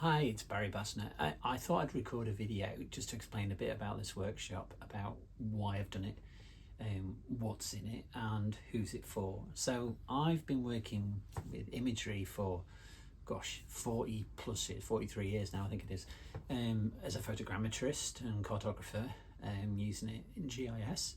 Hi, it's Barry Bassner. I thought I'd record a video just to explain a bit about this workshop, about why I've done it, what's in it and who's it for. So I've been working with imagery for, 40 plus years, 43 years now I think it is, as a photogrammetrist and cartographer, using it in GIS,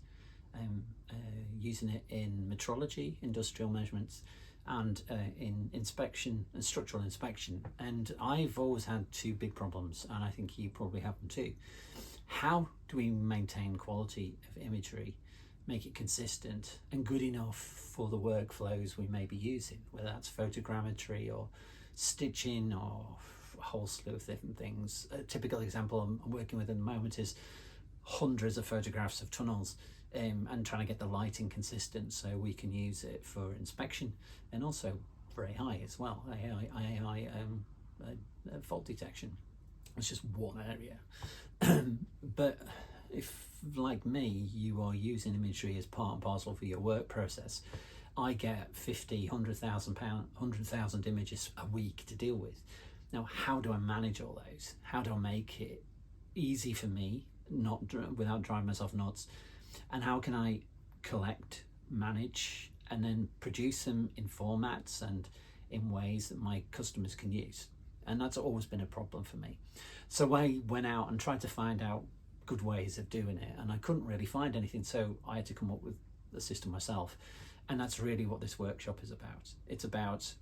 using it in metrology, industrial measurements, and in inspection and structural inspection. And I've always had two big problems, and I think you probably have them too. How do we maintain quality of imagery, make it consistent and good enough for the workflows we may be using, whether that's photogrammetry or stitching or a whole slew of different things. A typical example I'm working with at the moment is hundreds of photographs of tunnels, and trying to get the lighting consistent so we can use it for inspection and also for AI as well, AI fault detection. It's just one area. But if, like me, you are using imagery as part and parcel for your work process, I get 50, 100,000 images a week to deal with. Now, how do I manage all those? How do I make it easy for me, not without driving myself nuts? And how can I collect, manage, and then produce them in formats and in ways that my customers can use? And that's always been a problem for me. So I went out and tried to find out good ways of doing it, and I couldn't really find anything, so I had to come up with the system myself. And that's really what this workshop is about. It's about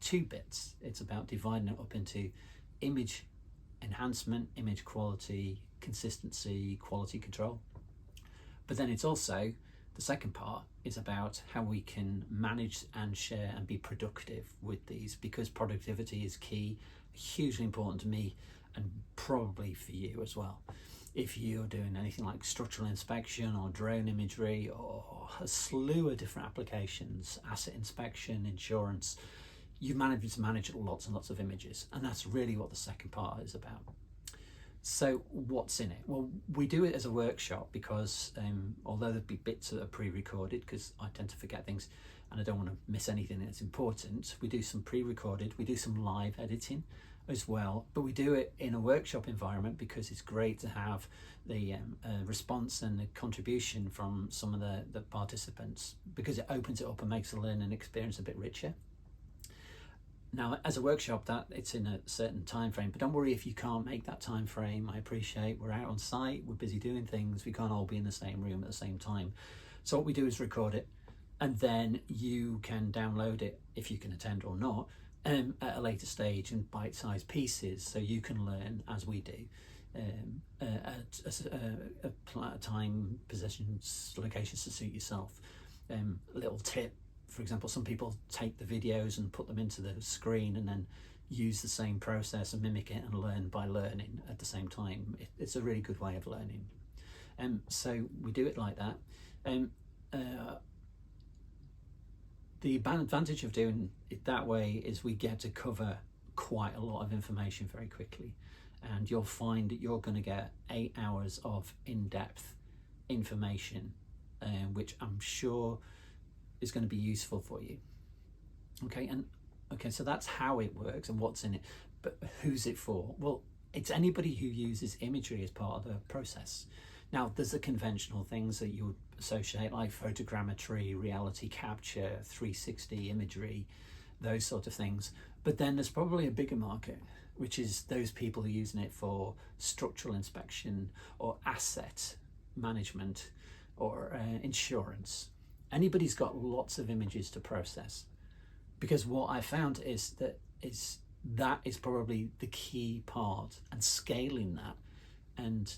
two bits. It's about dividing it up into image enhancement, image quality, consistency, quality control. But then it's also, the second part is about how we can manage and share and be productive with these, because productivity is key, hugely important to me and probably for you as well. If you're doing anything like structural inspection or drone imagery or a slew of different applications, asset inspection, insurance, you manage to manage lots and lots of images. And that's really what the second part is about. So what's in it? Well, we do it as a workshop because although there'd be bits that are pre-recorded, because I tend to forget things and I don't want to miss anything that's important, we do some pre-recorded, we do some live editing as well, but we do it in a workshop environment because it's great to have the response and the contribution from some of the participants, because it opens it up and makes the learning experience a bit richer. Now, as a workshop, that it's in a certain time frame, but don't worry if you can't make that time frame. I appreciate we're out on site, we're busy doing things, we can't all be in the same room at the same time. So what we do is record it, and then you can download it if you can attend or not, at a later stage in bite-sized pieces, so you can learn as we do, at time, positions, locations to suit yourself. A little tip. For example, some people take the videos and put them into the screen and then use the same process and mimic it and learn by learning at the same time. It's a really good way of learning. So we do it like that. The advantage of doing it that way is we get to cover quite a lot of information very quickly. And you'll find that you're going to get 8 hours of in-depth information, which I'm sure is going to be useful for you. Okay, so that's how it works and what's in it. But who's it for? Well, it's anybody who uses imagery as part of the process. Now, there's the conventional things that you would associate, like photogrammetry, reality capture, 360 imagery, those sort of things. But then there's probably a bigger market, which is those people who are using it for structural inspection or asset management or insurance. Anybody's got lots of images to process, because what I found is that is probably the key part, and scaling that and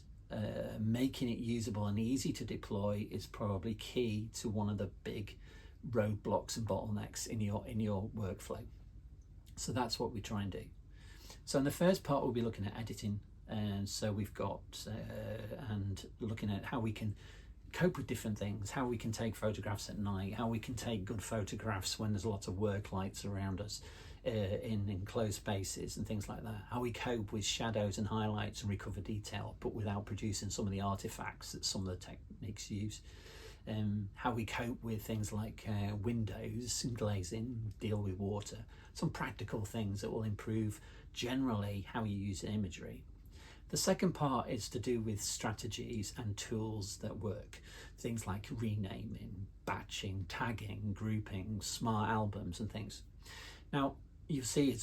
making it usable and easy to deploy is probably key to one of the big roadblocks and bottlenecks in your workflow. So that's what we try and do. So in the first part, we'll be looking at editing, and so we've got and looking at how we can cope with different things, how we can take photographs at night, how we can take good photographs when there's lots of work lights around us in enclosed spaces and things like that, how we cope with shadows and highlights and recover detail but without producing some of the artifacts that some of the techniques use, how we cope with things like windows and glazing, deal with water, some practical things that will improve generally how you use imagery. The second part is to do with strategies and tools that work. Things like renaming, batching, tagging, grouping, smart albums and things. Now, you see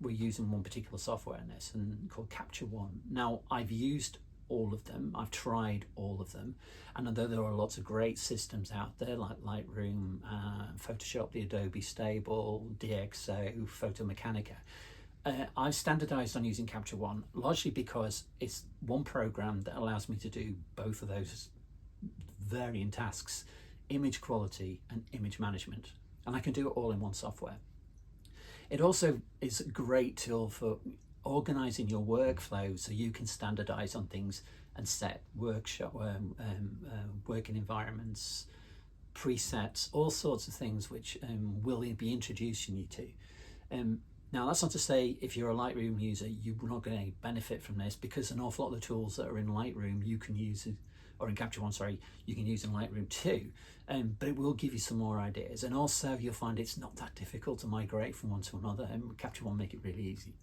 we're using one particular software in this and called CaptureOne. Now, I've used all of them, I've tried all of them, and although there are lots of great systems out there like Lightroom, Photoshop, the Adobe Stable, DxO, Photomechanica, I've standardized on using CaptureOne largely because it's one program that allows me to do both of those varying tasks, image quality and image management, and I can do it all in one software. It also is a great tool for organizing your workflow so you can standardize on things and set working environments, presets, all sorts of things which we'll be introducing you to. Now, that's not to say if you're a Lightroom user, you're not going to benefit from this, because an awful lot of the tools that are in Lightroom you can use, or in CaptureOne, sorry, you can use in Lightroom too. But it will give you some more ideas. And also you'll find it's not that difficult to migrate from one to another, and CaptureOne make it really easy.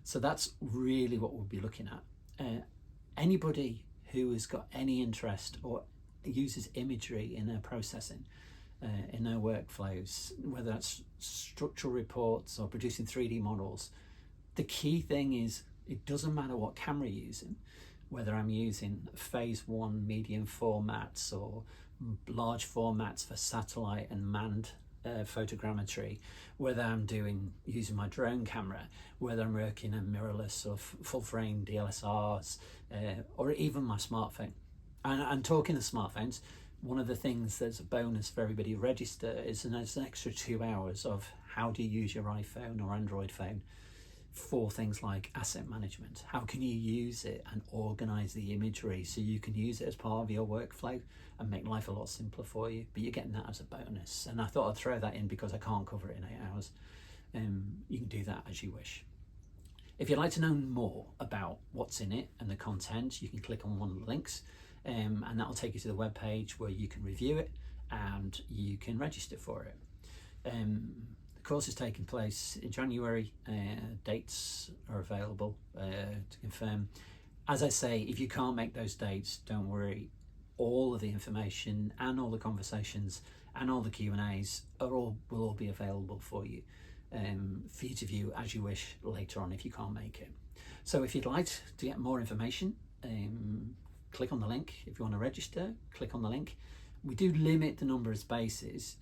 So that's really what we'll be looking at. Anybody who has got any interest or uses imagery in their processing, in their workflows, whether that's structural reports or producing 3D models, the key thing is it doesn't matter what camera you're using, whether I'm using phase 1 medium formats or large formats for satellite and manned photogrammetry, whether I'm using my drone camera, whether I'm working in mirrorless or full frame DSLRs, or even my smartphone. And talking of smartphones, one of the things that's a bonus for everybody who register is an extra 2 hours of how do you use your iPhone or Android phone for things like asset management. How can you use it and organize the imagery so you can use it as part of your workflow and make life a lot simpler for you, but you're getting that as a bonus. And I thought I'd throw that in because I can't cover it in 8 hours. You can do that as you wish. If you'd like to know more about what's in it and the content, you can click on one of the links, and that'll take you to the web page where you can review it and you can register for it. The course is taking place in January. Dates are available to confirm. As I say, if you can't make those dates, don't worry. All of the information and all the conversations and all the Q&As will all be available for you to view as you wish later on if you can't make it. So if you'd like to get more information, click on the link. If you want to register, click on the link. We do limit the number of spaces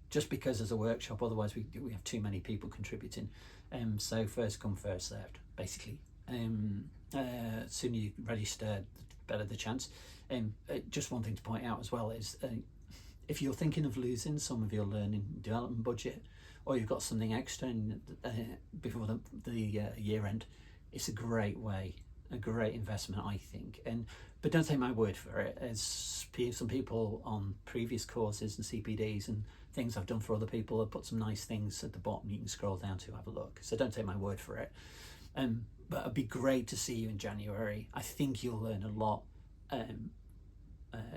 just because as a workshop, otherwise we have too many people contributing. So first come, first served, basically. Sooner you register, the better the chance. Just one thing to point out as well is if you're thinking of losing some of your learning development budget, or you've got something extra before the year end, it's a great way, a great investment, I think. But don't take my word for it. As some people on previous courses and CPDs and things I've done for other people have put some nice things at the bottom you can scroll down to have a look. So don't take my word for it. But it'd be great to see you in January. I think you'll learn a lot.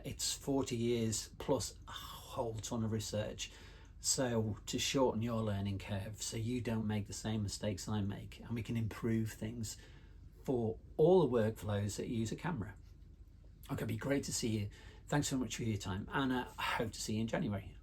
It's 40 years plus a whole ton of research. So to shorten your learning curve so you don't make the same mistakes I make, and we can improve things for all the workflows that use a camera. Okay, it'd be great to see you. Thanks so much for your time, and I hope to see you in January.